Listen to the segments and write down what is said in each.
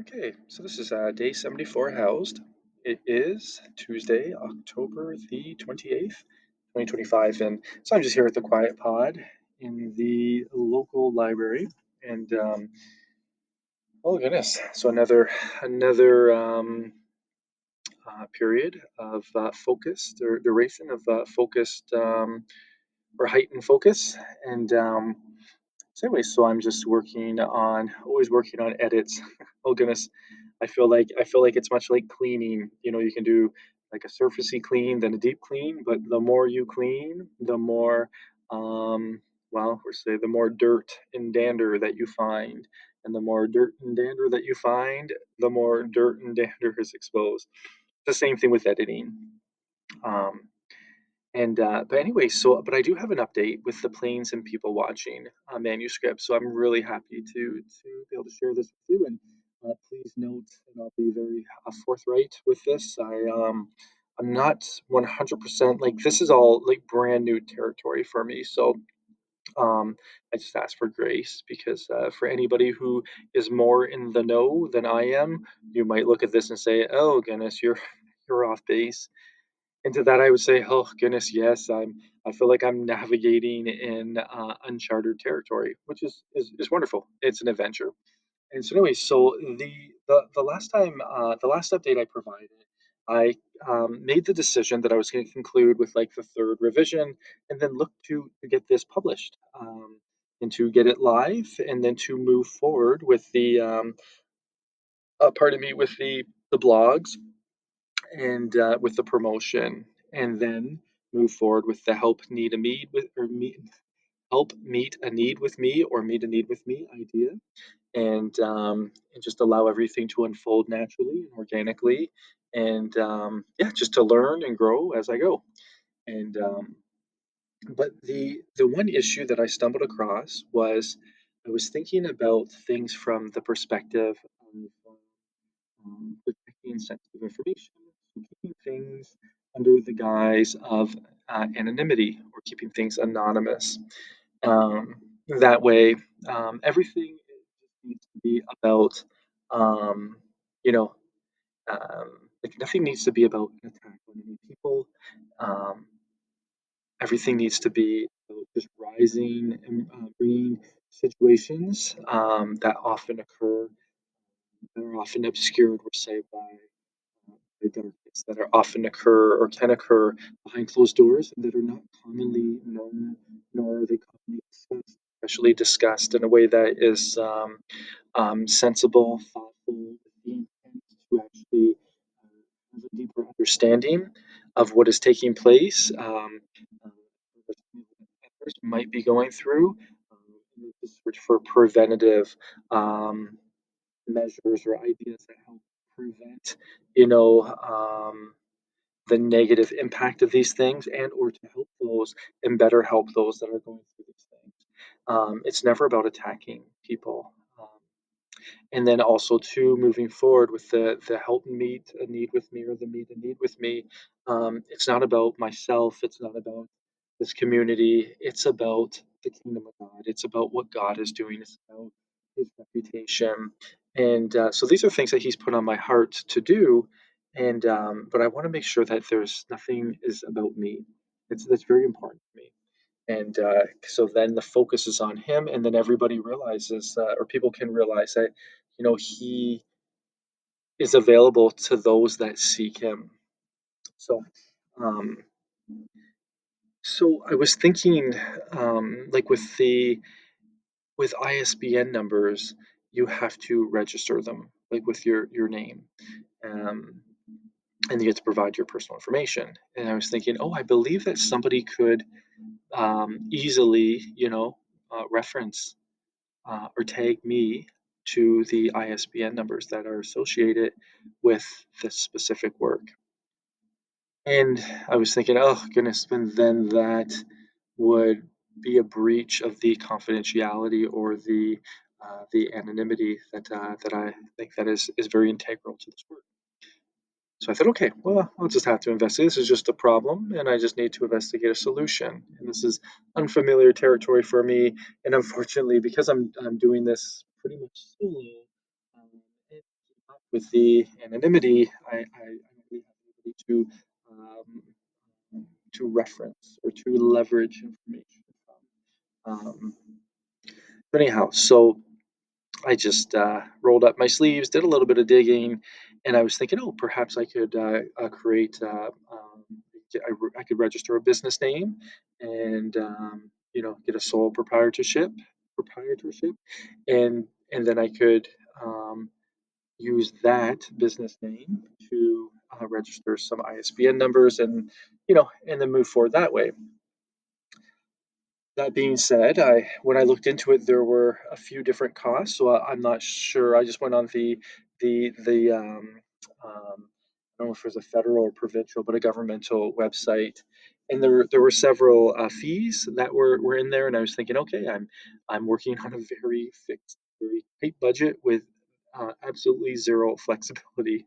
Okay, so this is day 74 housed. It is Tuesday, October the 28th, 2025. And so I'm just here at the Quiet Pod in the local library. And oh goodness, so another period of focused or duration of focused or heightened focus. And so anyway, so I'm just always working on edits. Oh goodness, I feel like it's much like cleaning. You can do like a surfacey clean, then a deep clean, but the more you clean, the more, the more dirt and dander that you find, and the more dirt and dander that you find, the more dirt and dander is exposed. The same thing with editing. Um, but anyway, but I do have an update with the Planes and People Watching manuscript. So I'm really happy to be able to share this with you. And please note, and I'll be very forthright with this. I'm not 100% like this is all like brand new territory for me. So I just ask for grace because for anybody who is more in the know than I am, you might look at this and say, "Oh goodness, you're off base." And to that, I would say, "Oh goodness, yes, I feel like I'm navigating in uncharted territory, which is wonderful. It's an adventure." And so, anyway, so the last time, the last update I provided, I made the decision that I was going to conclude with like the third revision, and then look to get this published, and to get it live, and then to move forward with pardon me, with the blogs and with the promotion, and then move forward with the help meet a need with me or meet a need with me idea, and just allow everything to unfold naturally and organically, and yeah, just to learn and grow as I go. And but the one issue that I stumbled across was I was thinking about things from the perspective of protecting sensitive information, so keeping things under the guise of anonymity or keeping things anonymous. Um, that way, everything needs to be about, um, you know, like nothing needs to be about an attack on any people. Um, Everything needs to be about just rising and bringing situations that are often obscured, or say, by the darkness, that are often occur or can occur behind closed doors, and that are not commonly known, nor are they commonly discussed, especially discussed in a way that is sensible, thoughtful, with the intent to actually have a deeper understanding of what is taking place, uh, that others might be going through, and just search for preventative um, measures or ideas that help prevent, you know, the negative impact of these things, and or to help those and better help those that are going through these things. It's never about attacking people. And then also too, moving forward with the help meet a need with me or the meet a need with me, it's not about myself, it's not about this community, it's about the kingdom of God, it's about what God is doing, it's about his reputation. And so these are things that he's put on my heart to do. And but I want to make sure that there's nothing is about me. That's very important to me. And so then the focus is on him, and then everybody realizes, or people can realize that, he is available to those that seek him. So, um, so I was thinking, like with ISBN numbers, you have to register them, like with your name, um, and you get to provide your personal information. And I was thinking, oh, I believe that somebody could easily, reference or tag me to the ISBN numbers that are associated with this specific work. And I was thinking, oh goodness, and then that would be a breach of the confidentiality or the anonymity that I think that is very integral to this work. So I thought, okay, well, I'll just have to investigate. This is just a problem, and I just need to investigate a solution. And this is unfamiliar territory for me. And unfortunately, because I'm doing this pretty much solo, it with the anonymity, I don't really have anybody to reference or to leverage information from. But anyhow, so I just rolled up my sleeves, did a little bit of digging, and I was thinking, oh, perhaps I could create. I could register a business name, and get a sole proprietorship, and then I could um, use that business name to register some ISBN numbers, and then move forward that way. That being said, I when I looked into it, there were a few different costs, so I'm not sure. I just went on I don't know if it was a federal or provincial, but a governmental website, and there were several fees that were in there, and I was thinking, okay, I'm working on a very fixed, very tight budget with absolutely zero flexibility,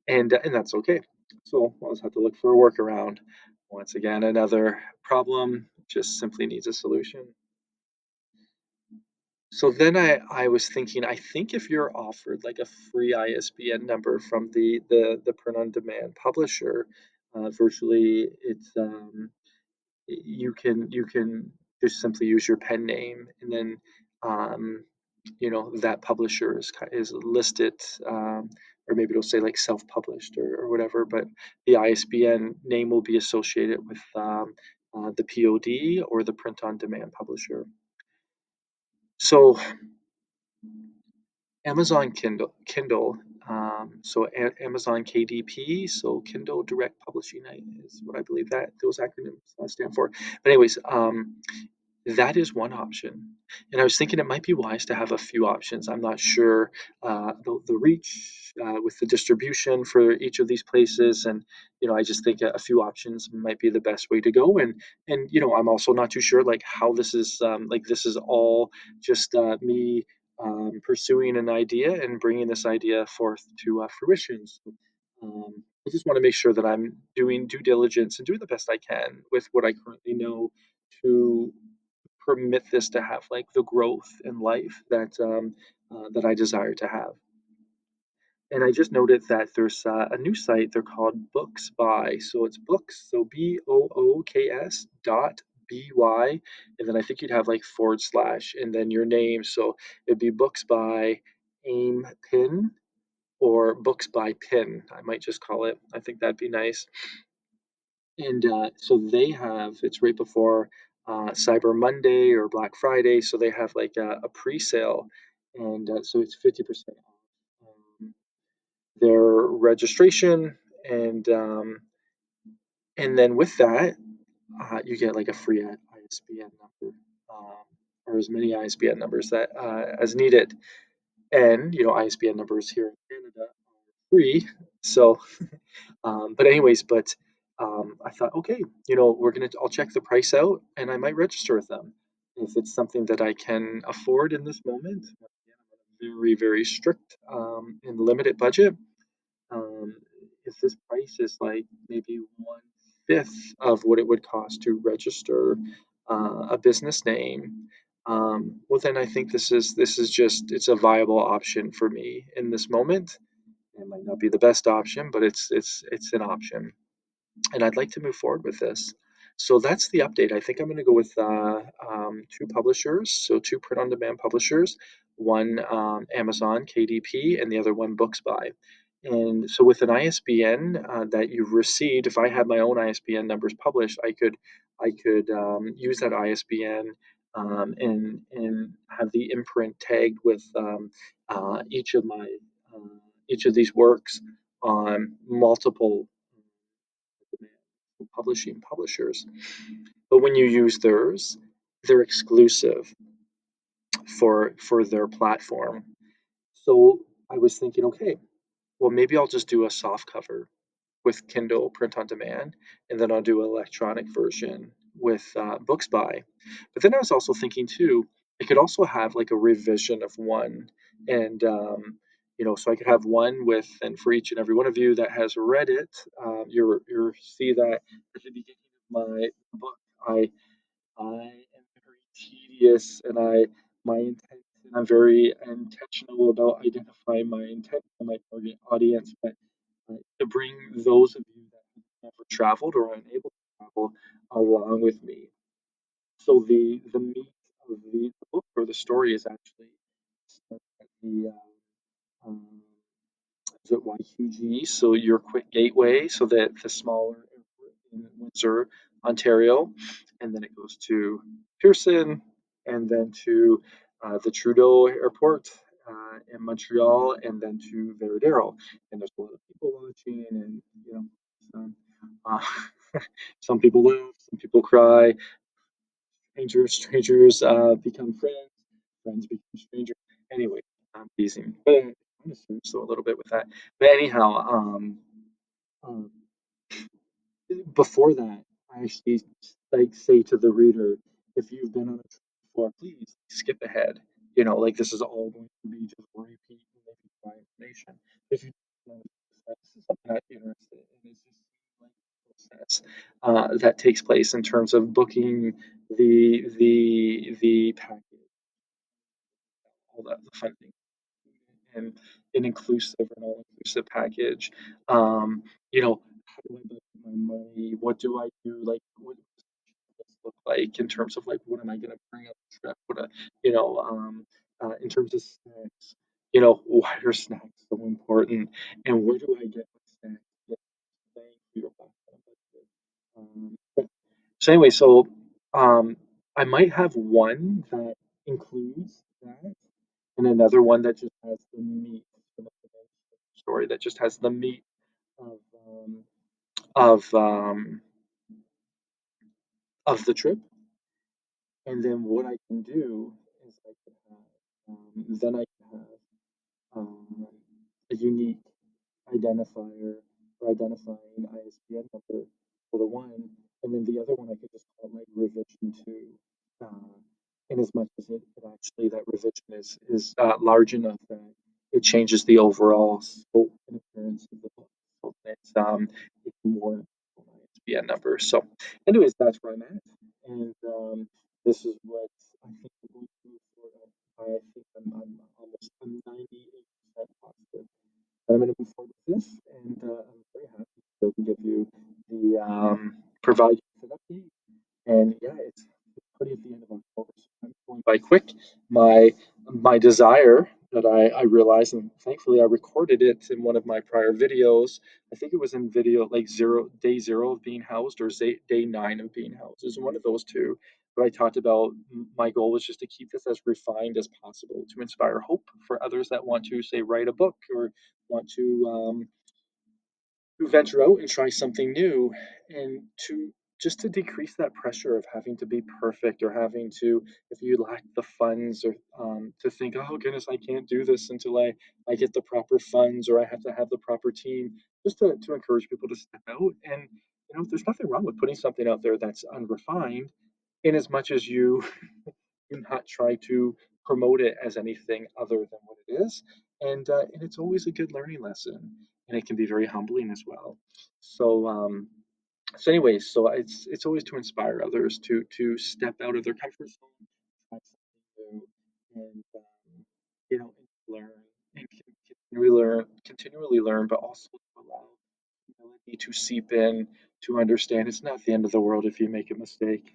and that's okay. So I'll just have to look for a workaround. Once again, another problem just simply needs a solution. So then I was thinking, I think if you're offered like a free ISBN number from the print on demand publisher, virtually it's you can just simply use your pen name, and then um, that publisher is listed, or maybe it'll say like self-published or whatever, but the ISBN name will be associated with the POD or the print on demand publisher. So Amazon Kindle, so Amazon KDP, so Kindle Direct Publishing is what I believe that those acronyms stand for. But anyways, that is one option. And I was thinking it might be wise to have a few options. I'm not sure the reach with the distribution for each of these places. And, I just think a few options might be the best way to go. And I'm also not too sure like how this is, like this is all just me pursuing an idea and bringing this idea forth to fruition. So, I just want to make sure that I'm doing due diligence and doing the best I can with what I currently know to permit this to have like the growth in life that I desire to have. And I just noted that there's a new site. They're called Books.by. So it's books, so BOOKS .by, and then I think you'd have like forward slash and then your name. So it'd be Books by Aim Pin or Books by Pinn. I might just call it. I think that'd be nice. And so they have, it's right before Cyber Monday or Black Friday. So they have like a pre sale. And so it's 50% off their registration. And then with that, you get like a free ISBN number, or as many ISBN numbers that as needed. And, ISBN numbers here in Canada are free. So but I thought, okay, I'll check the price out and I might register with them if it's something that I can afford in this moment. Again, I'm on a very, very strict and limited budget. Um, if this price is like maybe one fifth of what it would cost to register a business name, well, then I think this is just it's a viable option for me in this moment. It might not be the best option, but it's an option, and I'd like to move forward with this. So that's the update. I think I'm going to go with two publishers, so two print-on-demand publishers, one Amazon KDP, and the other one Books.by. And so with an ISBN that you've received, if I had my own ISBN numbers published, I could use that ISBN and have the imprint tagged with uh, each of my uh, each of these works on multiple publishing publishers. But when you use theirs, they're exclusive for their platform. So I was thinking, okay, well maybe I'll just do a soft cover with Kindle print on demand, and then I'll do an electronic version with Books.by. But then I was also thinking too, it could also have like a revision of one, and so I could have one with, and for each and every one of you that has read it, you see that at the beginning of my book, I am very tedious, and my intent and I'm very intentional about identifying my intent and my target audience. But to bring those of you that have never traveled or are unable to travel along with me. So the meat of the book or the story is actually starts at the um, is it YQG? So your quick gateway, so that the smaller airport in Windsor, Ontario, and then it goes to Pearson, and then to the Trudeau Airport in Montreal, and then to Veradero. And there's a lot of people watching, and some, uh, some people laugh, some people cry, strangers become friends, friends become strangers. Anyway, I'm teasing, but I'm kind of serious a little bit with that. But anyhow, um, before that, I actually like say to the reader, if you've been on a trip before, please skip ahead. Like this is all going to be just repeat and maybe provide information. If you don't know this is something I'm interested in, it's just like the process that takes place in terms of booking the package, all that the fun things and an inclusive and all inclusive package. How do I budget my money? What do I do? Like, what does this look like in terms of like what am I going to bring on the trip? In terms of snacks, why are snacks so important? And where do I get my snacks? Get bang for your buck on a budget. So anyway, I might have one that includes that, and another one that just has the meat of the story, that just has the meat of um, of um, of the trip. And then what I can do is I can have then I can have a unique identifier or identifying ISBN number for the one, and then the other one I could just call like revision two. In as much as it actually that revision is large enough that it changes the overall scope and appearance of the book. So it's more than an ISBN number. So, anyways, that's where I'm at, and this is what I think I'm going to move forward. I think I'm 98% positive I'm going to move forward with this, and I'm very happy to give you the provide you with an update. And yeah, it's pretty at the end of October, so I'm going by quick. My desire that I realized, and thankfully I recorded it in one of my prior videos. I think it was in video like day zero of being housed or day nine of being housed. It was one of those two. But I talked about my goal was just to keep this as refined as possible to inspire hope for others that want to say write a book or want to venture out and try something new, and to just to decrease that pressure of having to be perfect or having to, if you lack the funds, or to think, oh goodness, I can't do this until I get the proper funds, or I have to have the proper team, just to encourage people to step out. And there's nothing wrong with putting something out there that's unrefined, in as much as you do not try to promote it as anything other than what it is. And it's always a good learning lesson, and it can be very humbling as well. So, anyways, so it's always to inspire others to step out of their comfort zone, try something new, and and learn and continually learn, but also to allow humility to seep in, to understand it's not the end of the world if you make a mistake.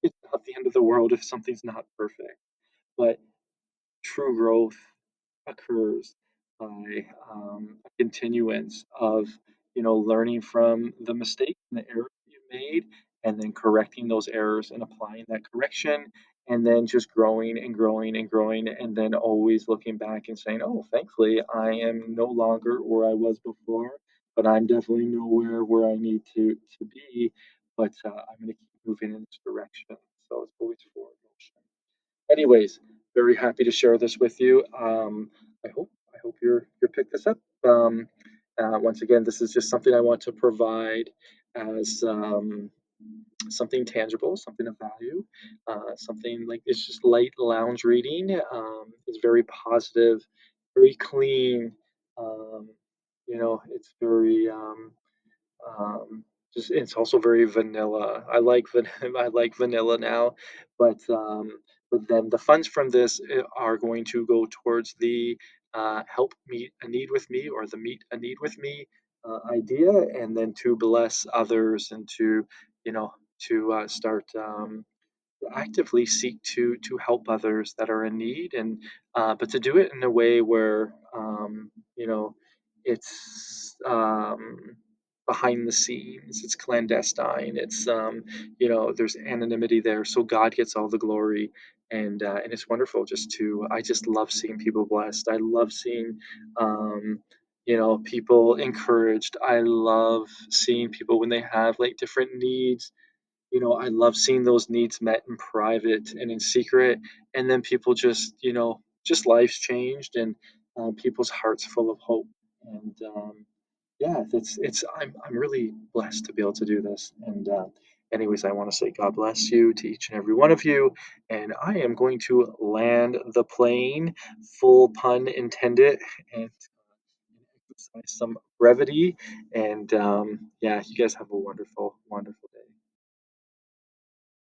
It's not the end of the world if something's not perfect, but true growth occurs by a continuance of learning from the mistakes and the errors that you made, and then correcting those errors and applying that correction, and then just growing and growing and growing, and then always looking back and saying, oh, thankfully I am no longer where I was before, but I'm definitely nowhere where I need to be, but I'm going to keep moving in this direction. So it's always forward motion. Anyways, very happy to share this with you. I hope you're pick this up. Once again, this is just something I want to provide as something tangible, something of value, something like it's just light lounge reading. It's very positive, very clean. Um, it's very um, just it's also very vanilla. I like vanilla now, but but then the funds from this are going to go towards the help meet a need with me, or the meet a need with me idea, and then to bless others, and to, you know, to start actively seek to help others that are in need, and but to do it in a way where you know, it's behind the scenes, it's clandestine, it's you know, there's anonymity there, so God gets all the glory. And it's wonderful just to, I just love seeing people blessed. I love seeing um you know, people encouraged. I love seeing people when they have like different needs. You know, I love seeing those needs met in private and in secret, and then people just, you know, just lives changed, and people's hearts full of hope. And yeah, it's I'm really blessed to be able to do this. And anyways, I want to say God bless you to each and every one of you, and I am going to land the plane, full pun intended, and exercise some brevity. And yeah, you guys have a wonderful